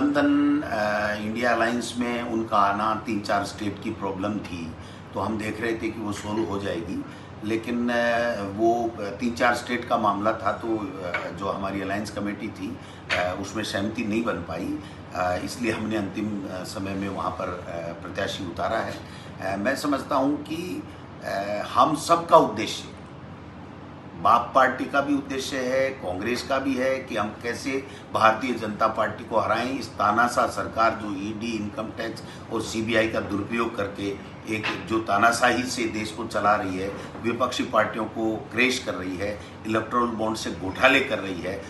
गठबंधन India alliance में उनका आना 3-4 स्टेट की प्रॉब्लम थी, तो हम देख रहे थे कि वो सोल्व हो जाएगी, लेकिन वो 3-4 स्टेट का मामला था, तो जो हमारी अलायंस कमेटी थी उसमें सहमति नहीं बन पाई, इसलिए हमने अंतिम समय में वहाँ पर प्रत्याशी उतारा है। मैं समझता हूँ कि हम सबका उद्देश्य, बाप पार्टी का भी उद्देश्य है, कांग्रेस का भी है कि हम कैसे भारतीय जनता पार्टी को हराएं। इस तानाशाह सरकार जो ईडी, इनकम टैक्स और सीबीआई का दुरुपयोग करके एक जो तानाशाही से देश को चला रही है, विपक्षी पार्टियों को क्रेश कर रही है, इलेक्टोरल बॉन्ड से घोटाले कर रही है,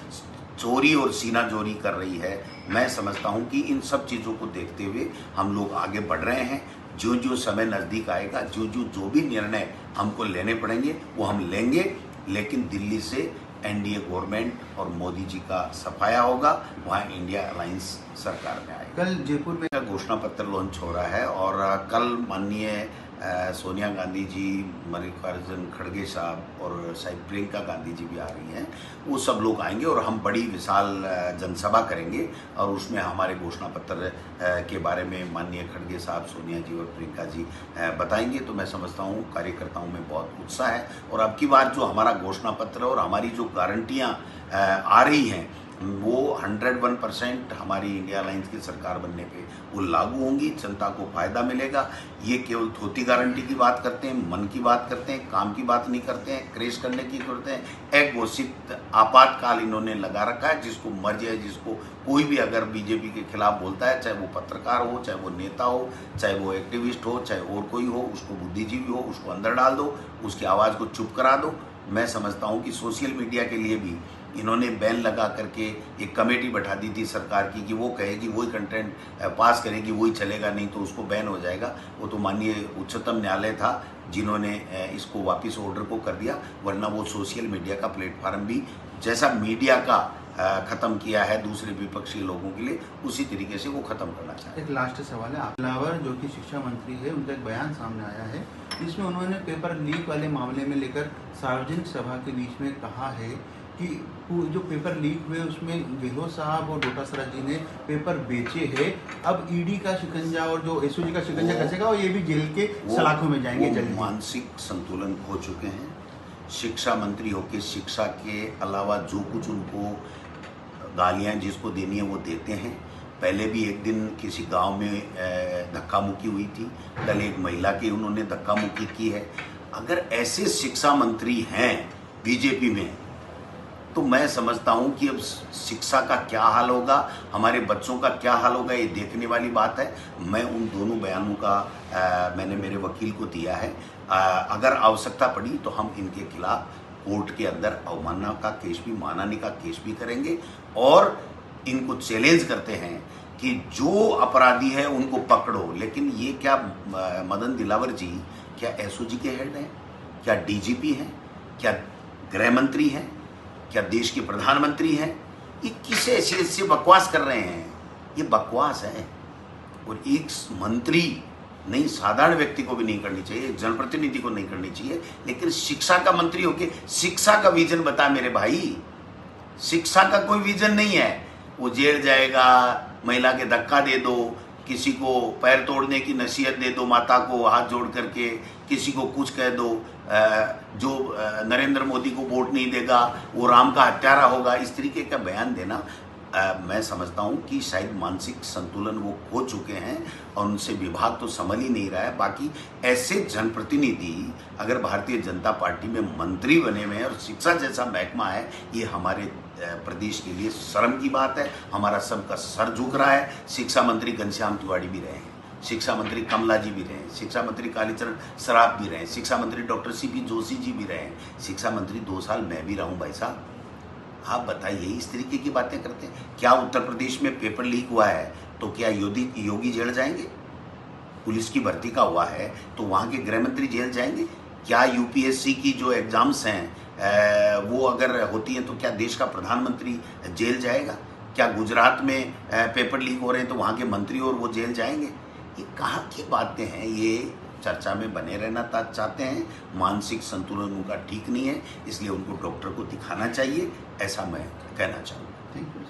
चोरी और सीना चोरी कर रही है। मैं समझता हूं कि इन सब चीज़ों को देखते हुए हम लोग आगे बढ़ रहे हैं। जो जो समय नज़दीक आएगा, जो भी निर्णय हमको लेने पड़ेंगे वो हम लेंगे, लेकिन दिल्ली से एनडीए गवर्नमेंट और मोदी जी का सफाया होगा, वहाँ इंडिया अलायंस सरकार में आएगी। कल जयपुर में घोषणा पत्र लॉन्च हो रहा है और कल माननीय सोनिया गांधी जी, मल्लिकार्जुन खड़गे साहब और शायद प्रियंका गांधी जी भी आ रही हैं, वो सब लोग आएंगे और हम बड़ी विशाल जनसभा करेंगे और उसमें हमारे घोषणा पत्र के बारे में माननीय खड़गे साहब, सोनिया जी और प्रियंका जी बताएंगे। तो मैं समझता हूँ कार्यकर्ताओं में बहुत उत्साह है और अब की बार जो हमारा घोषणा पत्र और हमारी जो गारंटियाँ आ रही हैं वो 101% हमारी इंडिया अलायंस की सरकार बनने पे वो लागू होंगी, जनता को फायदा मिलेगा। ये केवल थोती गारंटी की बात करते हैं, मन की बात करते हैं, काम की बात नहीं करते हैं, क्रेश करने की करते हैं। एक घोषित आपातकाल इन्होंने लगा रखा है, जिसको मर्जी है, जिसको कोई भी अगर बीजेपी के खिलाफ बोलता है, चाहे वो पत्रकार हो, चाहे वो नेता हो, चाहे वो एक्टिविस्ट हो, चाहे और कोई हो, उसको बुद्धिजीवी हो, उसको अंदर डाल दो, उसकी आवाज़ को चुप करा दो। मैं समझता हूँ कि सोशल मीडिया के लिए भी इन्होंने बैन लगा करके एक कमेटी बैठा दी थी सरकार की कि वो कहेगी, वही कंटेंट पास करेगी, वही चलेगा, नहीं तो उसको बैन हो जाएगा। वो तो माननीय उच्चतम न्यायालय था जिन्होंने इसको वापस ऑर्डर को कर दिया, वरना वो सोशल मीडिया का प्लेटफॉर्म भी जैसा मीडिया का ख़त्म किया है दूसरे विपक्षी लोगों के लिए, उसी तरीके से वो ख़त्म करना चाहते हैं। एक लास्ट सवाल है, अलावर जो कि शिक्षा मंत्री है, उनका एक बयान सामने आया है जिसमें उन्होंने पेपर लीक वाले मामले में लेकर सार्वजनिक सभा के बीच में कहा है कि जो पेपर लीक हुए उसमें गहलोत साहब और डोटासरा जी ने पेपर बेचे हैं। अब ईडी का शिकंजा और जो एसओजी का शिकंजा कसेगा और ये भी जेल के सलाखों में जाएंगे जल्दी। मानसिक संतुलन खो चुके हैं। शिक्षा मंत्री होकर शिक्षा के अलावा जो कुछ उनको गालियाँ जिसको देनी है वो देते हैं। पहले भी एक दिन किसी गांव में धक्का मुक्की हुई थी, कल एक महिला की उन्होंने धक्का मुक्की की है। अगर ऐसे शिक्षा मंत्री हैं बीजेपी में, तो मैं समझता हूं कि अब शिक्षा का क्या हाल होगा, हमारे बच्चों का क्या हाल होगा, ये देखने वाली बात है। मैं उन दोनों बयानों का मैंने मेरे वकील को दिया है। अगर आवश्यकता पड़ी तो हम इनके खिलाफ कोर्ट के अंदर अवमानना का केस भी, मानहानि का केस भी करेंगे और इनको चैलेंज करते हैं कि जो अपराधी है उनको पकड़ो। लेकिन ये क्या मदन दिलावर जी क्या एसओजी के हेड हैं, क्या डीजीपी हैं, क्या गृह मंत्री हैं, क्या देश के प्रधानमंत्री हैं? ये किस हैसियत से बकवास कर रहे हैं? ये बकवास है और एक मंत्री नहीं, साधारण व्यक्ति को भी नहीं करनी चाहिए, एक जनप्रतिनिधि को नहीं करनी चाहिए, लेकिन शिक्षा का मंत्री होके शिक्षा का विजन बता मेरे भाई। शिक्षा का कोई विजन नहीं है। वो जेल जाएगा, महिला के धक्का दे दो, किसी को पैर तोड़ने की नसीहत दे दो, माता को हाथ जोड़ करके किसी को कुछ कह दो, जो नरेंद्र मोदी को वोट नहीं देगा वो राम का हत्यारा होगा, इस तरीके का बयान देना मैं समझता हूं कि शायद मानसिक संतुलन वो खो चुके हैं और उनसे विभाग तो समझ ही नहीं रहा है। बाकी ऐसे जनप्रतिनिधि अगर भारतीय जनता पार्टी में मंत्री बने हुए हैं और शिक्षा जैसा महकमा है, ये हमारे प्रदेश के लिए शर्म की बात है। हमारा सबका सर झुक रहा है। शिक्षा मंत्री घनश्याम तिवारी भी रहे हैं, शिक्षा मंत्री कमला जी भी रहे, शिक्षा मंत्री कालीचरण सराफ भी रहे, शिक्षा मंत्री डॉक्टर सीपी जोशी जी भी रहे, शिक्षा मंत्री 2 साल मैं भी रहूं। भाई साहब आप बताइए, इस तरीके की बातें करते हैं क्या? उत्तर प्रदेश में पेपर लीक हुआ है तो क्या योगी जेल जाएंगे? पुलिस की भर्ती का हुआ है तो वहाँ के गृह मंत्री जेल जाएंगे? क्या यूपीएससी की जो एग्जाम्स हैं वो अगर होती हैं तो क्या देश का प्रधानमंत्री जेल जाएगा? क्या गुजरात में पेपर लीक हो रहे हैं तो वहाँ के मंत्री और वो जेल जाएंगे? ये कहाँ की बातें हैं? ये चर्चा में बने रहना चाहते हैं। मानसिक संतुलन उनका ठीक नहीं है, इसलिए उनको डॉक्टर को दिखाना चाहिए, ऐसा मैं कहना चाहूँगा। Thank you.